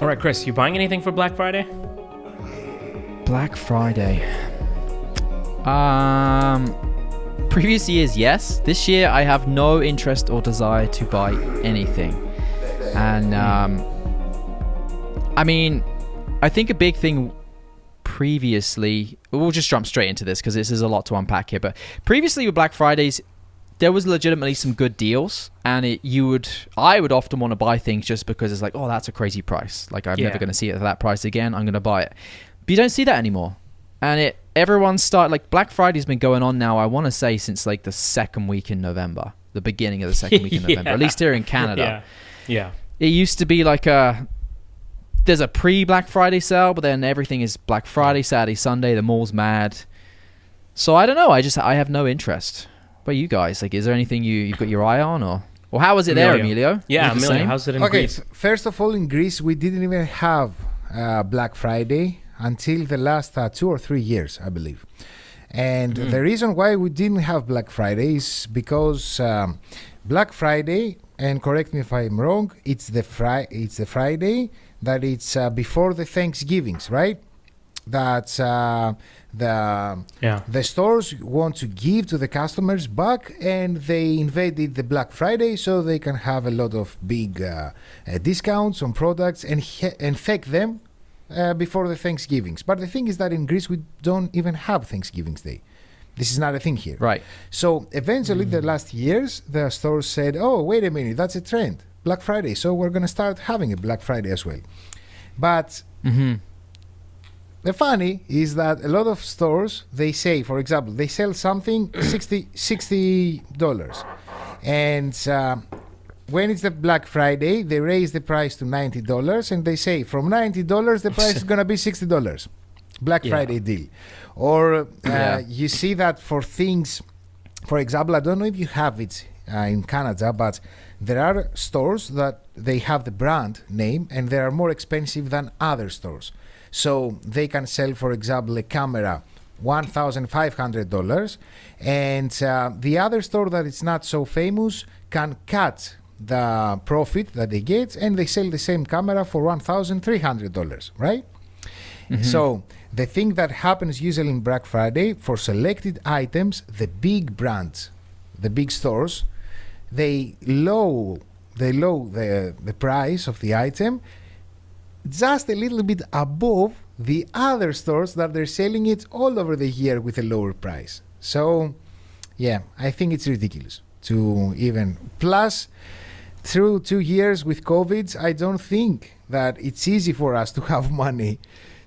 All right, Chris, you buying anything for Black Friday? Black Friday. Previous years, yes. This year, I have no interest or desire to buy anything. And, I mean, I think a big thing previously, we'll just jump straight into this because this is a lot to unpack here, but previously with Black Fridays, there was legitimately some good deals, and I would often want to buy things just because it's like, oh, that's a crazy price. Like, I'm never going to see it at that price again. I'm going to buy it. But you don't see that anymore. And Black Friday's been going on now, I want to say, since like the second week in November, the beginning of the second week in November, at least here in Canada. Yeah. It used to be like there's a pre-Black Friday sale, but then everything is Black Friday, Saturday, Sunday, the mall's mad. So I don't know, I have no interest. But you guys, like, is there anything you've got your eye on, or how was it there, Emilio? Yeah, Emilio, how's it in Greece? First of all, in Greece, we didn't even have Black Friday until the last 2 or 3 years, I believe. And the reason why we didn't have Black Friday is because Black Friday, and correct me if I'm wrong, it's the Friday that it's before the Thanksgivings, right? That's the stores want to give to the customers back, and they invented the Black Friday so they can have a lot of big discounts on products and fake them before the Thanksgivings. But the thing is that in Greece we don't even have Thanksgiving's Day. This is not a thing here. Right. So eventually the last years the stores said, oh, wait a minute, that's a trend, Black Friday, so we're going to start having a Black Friday as well. But the funny is that a lot of stores, they say, for example, they sell something $60. And when it's the Black Friday, they raise the price to $90, and they say from $90, the price is going to be $60. Black Friday deal. Or you see that for things, for example, I don't know if you have it in Canada, but there are stores that they have the brand name and they are more expensive than other stores. So they can sell, for example, a camera $1,500, and the other store that is not so famous can cut the profit that they get, and they sell the same camera for $1,300, right? So the thing that happens usually in Black Friday, for selected items, the big brands, the big stores, they lower the price of the item just a little bit above the other stores that they're selling it all over the year with a lower price. So, yeah, I think it's ridiculous to even. Plus, through 2 years with COVID, I don't think that it's easy for us to have money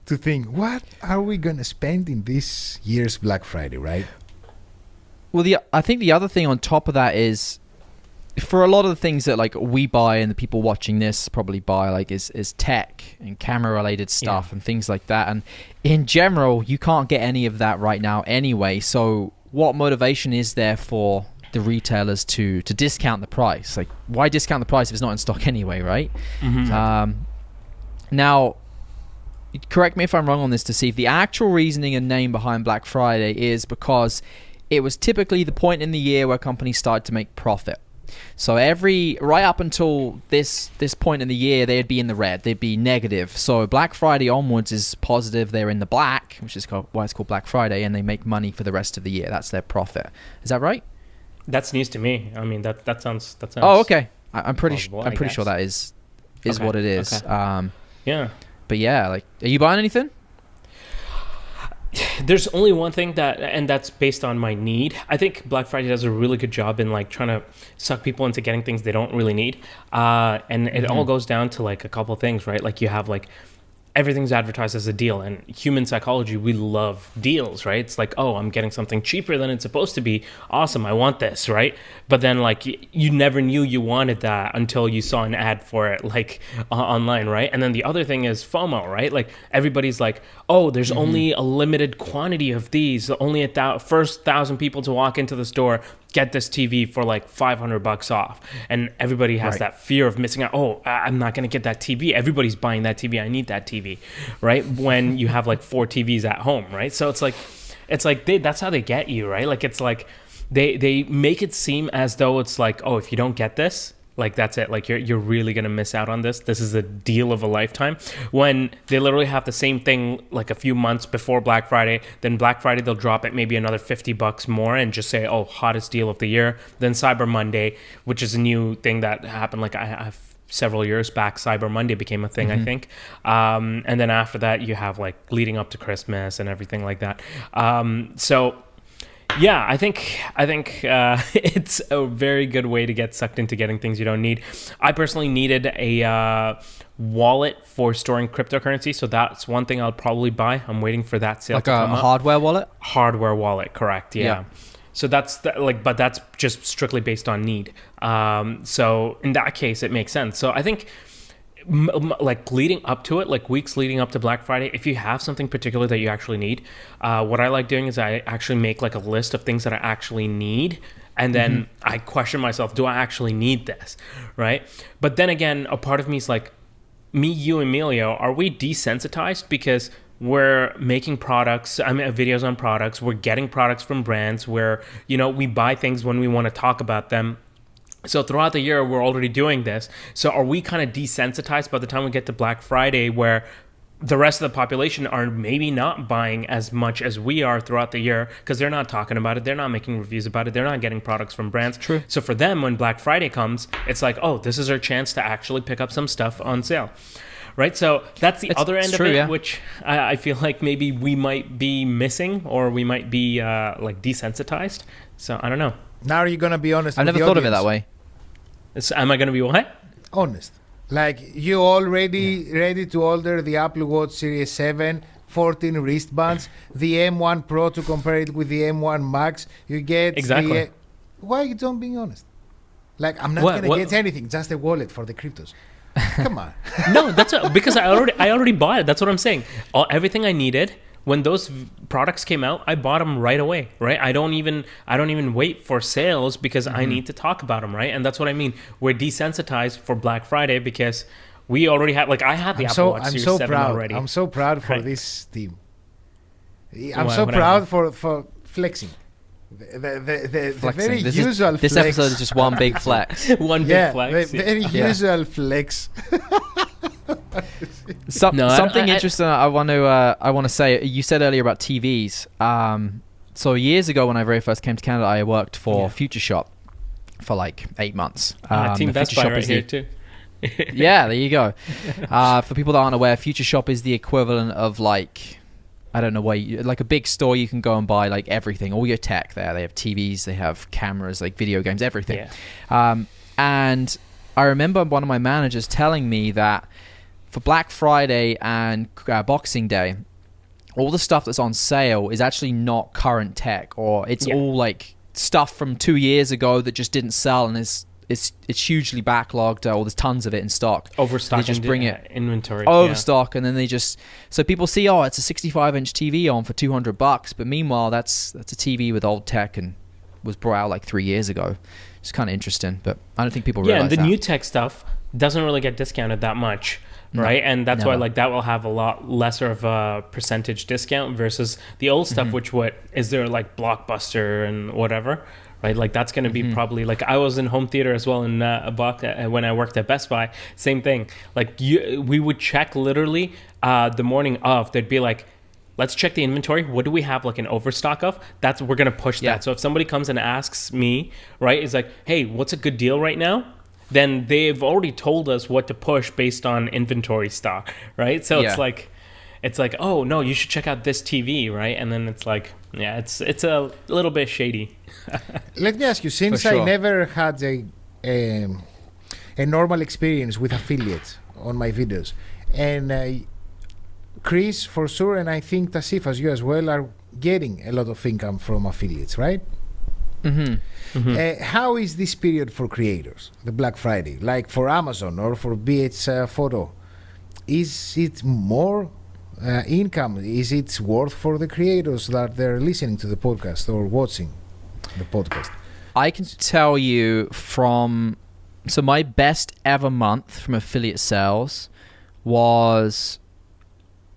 to think, what are we going to spend in this year's Black Friday, right? Well, I think the other thing on top of that is, for a lot of the things that like we buy and the people watching this probably buy, like is tech and camera related stuff and things like that. And in general, you can't get any of that right now anyway. So what motivation is there for the retailers to discount the price? Like, why discount the price if it's not in stock anyway, right? Now, correct me if I'm wrong on this, to see if the actual reasoning and name behind Black Friday is because it was typically the point in the year where companies started to make profit. So right up until this point in the year, they'd be in the red, they'd be negative. So Black Friday onwards is positive, they're in the black, which is why it's called Black Friday, and they make money for the rest of the year. That's their profit. Is that right? That's news to me. I mean, that sounds. Oh, okay. I'm pretty sure that is what it is. Okay. Yeah. But yeah, like, are you buying anything? There's only one thing and that's based on my need. I think Black Friday does a really good job in like trying to suck people into getting things they don't really need. And it all goes down to like a couple things, right? Like you have like everything's advertised as a deal, and human psychology, we love deals, right? It's like, oh, I'm getting something cheaper than it's supposed to be. Awesome, I want this, right? But then like you never knew you wanted that until you saw an ad for it like online, right? And then the other thing is FOMO, right? Like everybody's like, oh, there's only a limited quantity of these, only first 1,000 people to walk into the store get this TV for like $500 off, and everybody has that fear of missing out. Oh, I'm not gonna get that TV. Everybody's buying that TV. I need that TV, right? When you have like 4 TVs at home, right? So it's like that's how they get you, right? Like it's like they make it seem as though it's like, oh, if you don't get this, Like that's it. Like you're really gonna miss out on this. This is a deal of a lifetime. When they literally have the same thing like a few months before Black Friday, then Black Friday they'll drop it maybe another $50 more and just say, oh, hottest deal of the year. Then Cyber Monday, which is a new thing that happened. Like I've several years back, Cyber Monday became a thing, I think. And then after that, you have like leading up to Christmas and everything like that. So. Yeah, I think it's a very good way to get sucked into getting things you don't need. I personally needed a wallet for storing cryptocurrency, so that's one thing I'll probably buy. I'm waiting for that sale to come Like a up. hardware wallet? Hardware wallet, correct? Yeah. So that's but that's just strictly based on need. So in that case, it makes sense. So I think. Like leading up to it, like weeks leading up to Black Friday, if you have something particular that you actually need, what I like doing is I actually make like a list of things that I actually need, and then I question myself, do I actually need this, right? But then again, a part of me is like, me, you, Emilio, are we desensitized because we're making products, videos on products, we're getting products from brands where, we buy things when we want to talk about them. So throughout the year, we're already doing this. So are we kind of desensitized by the time we get to Black Friday where the rest of the population are maybe not buying as much as we are throughout the year because they're not talking about it, they're not making reviews about it, they're not getting products from brands. True. So for them, when Black Friday comes, it's like, oh, this is our chance to actually pick up some stuff on sale. Right? So that's the other end of it, which I feel like maybe we might be missing or we might be like desensitized. So I don't know. Now are you going to be honest I've with never the thought of it audience? that way. Am I going to be what? Honest. Like you already ready to order the Apple Watch Series 7, 14 wristbands, the M1 Pro to compare it with the M1 Max. You get exactly. Why you don't being honest? Like I'm not gonna get anything, just a wallet for the cryptos. Come on. No, because I already bought it. That's what I'm saying. Everything I needed. When those products came out, I bought them right away, right? I don't even wait for sales because I need to talk about them, right? And that's what I mean. We're desensitized for Black Friday because we already had, like I had the Apple Watch Series 7 already. I'm so proud for this team. I'm so proud for flexing. The Flexing. very This usual this flex. episode is just one big flex. One big flex. The very usual flex. Something interesting I want to say. You said earlier about TVs. So years ago, when I very first came to Canada, I worked for Future Shop for like 8 months. Team Best Buy right here too. Yeah, there you go. For people that aren't aware, Future Shop is the equivalent of like, I don't know like a big store you can go and buy like everything, all your tech there. They have TVs, they have cameras, like video games, everything. Yeah. And I remember one of my managers telling me that for Black Friday and Boxing Day, all the stuff that's on sale is actually not current tech, or it's all like stuff from 2 years ago that just didn't sell and it's hugely backlogged, or there's tons of it in stock. Overstock. They just bring it inventory. Overstock, and then they just, so people see, oh, it's a 65-inch TV on for $200, but meanwhile that's a TV with old tech and was brought out like 3 years ago. It's kind of interesting, but I don't think people realize and the that. new tech stuff doesn't really get discounted that much. Right, and that's why like that will have a lot lesser of a percentage discount versus the old stuff, which is there like Blockbuster and whatever, right? Like that's going to be probably like, I was in home theater as well in when I worked at Best Buy. Same thing. Like we would check literally the morning of. They'd be like, let's check the inventory. What do we have like an overstock of? We're going to push that. So if somebody comes and asks me, right, it's like, hey, what's a good deal right now? Then they've already told us what to push based on inventory stock, right? So it's like, oh no, you should check out this TV, right? And then it's like, it's a little bit shady. Let me ask you, since I never had a normal experience with affiliates on my videos, and Chris for sure, and I think Tausif as you as well, are getting a lot of income from affiliates, right? How is this period for creators, the Black Friday, like for Amazon or for BH Photo? Is it more income? Is it worth for the creators that they're listening to the podcast or watching the podcast? I can tell you so my best ever month from affiliate sales was,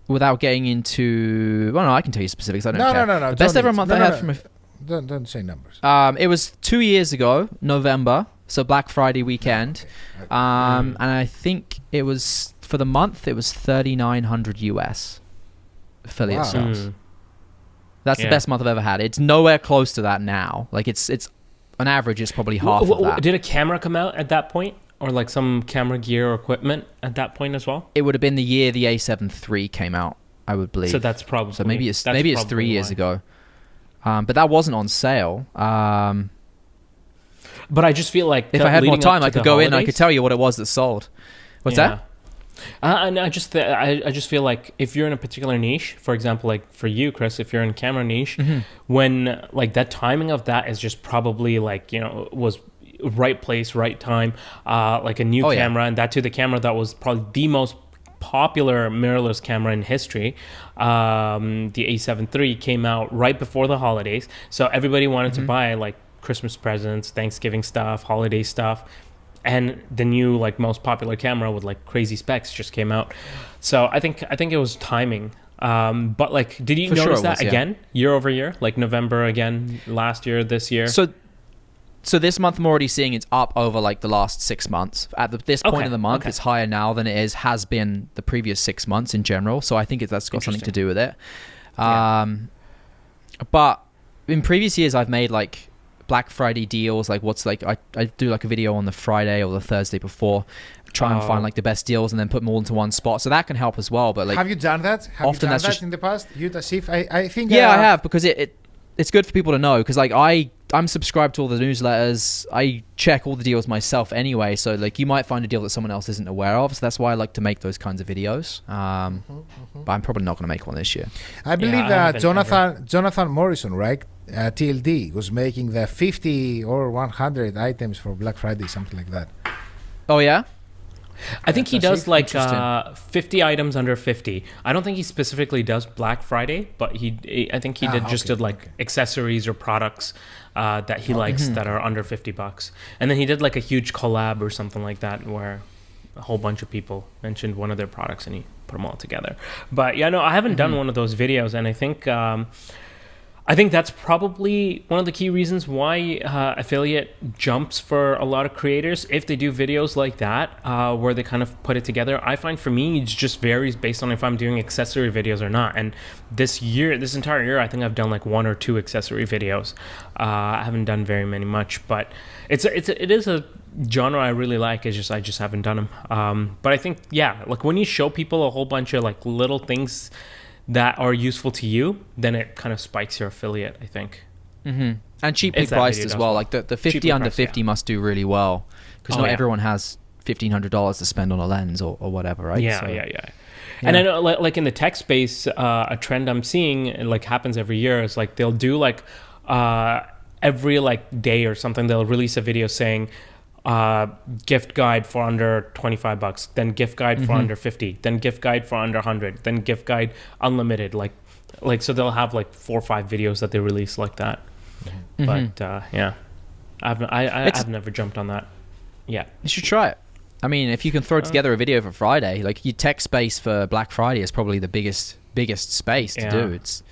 without getting into, well, no, I can tell you specifics. I don't care. No. The best ever month I had from Don't say numbers. It was 2 years ago, November. So Black Friday weekend, and I think it was for the month. It was $3,900 US affiliate sales. That's the best month I've ever had. It's nowhere close to that now. Like it's on average, it's probably half of that. Did a camera come out at that point, or like some camera gear or equipment at that point as well? It would have been the year the A7 III came out, I would believe. So that's probably. So maybe it's 3 years ago. But that wasn't on sale. But I just feel like if I had more time, I could go in and I could tell you what it was that sold. What's that? And I just feel like if you're in a particular niche, for example, like for you, Chris, if you're in camera niche, when like that timing of that is just probably like, you know, was right place, right time, like a new camera, and that too, the camera that was probably the most popular mirrorless camera in history. The A7 III came out right before the holidays, so everybody wanted to buy like Christmas presents, Thanksgiving stuff, holiday stuff, and the new like most popular camera with like crazy specs just came out. So I think it was timing. But like, did you notice that again year over year, like November again last year, this year? So this month I'm already seeing it's up over like the last 6 months. At this point in the month, it's higher now than it has been the previous 6 months in general. So I think that's got something to do with it. But in previous years, I've made like Black Friday deals. Like I do like a video on the Friday or the Thursday before, try and find like the best deals and then put them all into one spot. So that can help as well. But like, have you done that? Have you done that in the past? You, Tausif? I think. Yeah, I have, because it's good for people to know, because like I'm subscribed to all the newsletters. I check all the deals myself anyway. So like you might find a deal that someone else isn't aware of. So that's why I like to make those kinds of videos. But I'm probably not going to make one this year. I believe Jonathan Morrison, right? TLD was making the 50 or 100 items for Black Friday, something like that. Oh yeah? I think he does like 50 items under 50. I don't think he specifically does Black Friday, but I think he did like accessories or products that he likes that are under $50. And then he did like a huge collab or something like that where a whole bunch of people mentioned one of their products and he put them all together. But yeah, no, I haven't done one of those videos, and I think that's probably one of the key reasons why affiliate jumps for a lot of creators. If they do videos like that, where they kind of put it together, I find for me, it just varies based on if I'm doing accessory videos or not. And this entire year, I think I've done like 1 or 2 accessory videos. I haven't done very much, but it is a genre I really like. I just haven't done them. But I think, like when you show people a whole bunch of like little things that are useful to you, then it kind of spikes your affiliate, I think. And cheaply priced as well. Like the 50 under 50 must do really well, because not everyone has $1,500 to spend on a lens or whatever, right? Yeah. And I know like in the tech space, a trend I'm seeing, and like happens every year, is like they'll do like every like day or something, they'll release a video saying gift guide for under $25, then gift guide for under 50, then gift guide for under 100, then gift guide unlimited, like so they'll have like 4 or 5 videos that they release like that. But I've never jumped on that yet. You should try it. I mean, if you can throw together a video for Friday, like your tech space for Black Friday is probably the biggest space to do. It's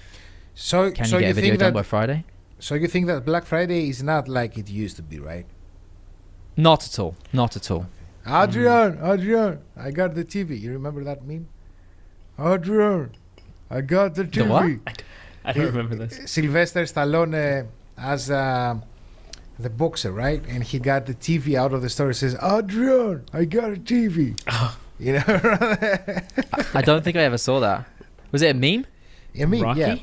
can you get a video done by Friday? So you think that Black Friday is not like it used to be, right? Not at all. Adrian, I got the TV. You remember that meme? Adrian, I got the TV. The what? I don't remember this. Sylvester Stallone as the boxer, right? And he got the TV out of the store and says, Adrian, I got a TV. You know? I don't think I ever saw that. Was it a meme? A meme, Rocky? yeah.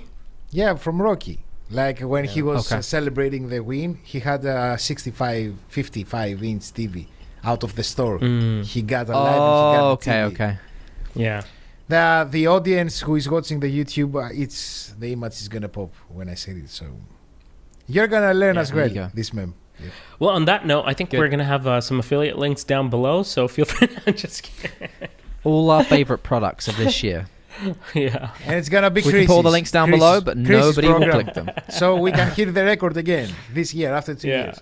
Yeah, from Rocky. Like when he was celebrating the win, he had a 55-inch TV out of the store. He got a live and he got the TV. Okay. Yeah. The audience who is watching the YouTube, the image is gonna pop when I say it. So you're gonna learn as well this meme. Yeah. Well, on that note, I think we're gonna have some affiliate links down below. So feel free. Just kidding. All our favorite products of this year. Yeah, and it's gonna be. We can pull the links down below, but nobody will click them. So we can hit the record again this year after 2 years.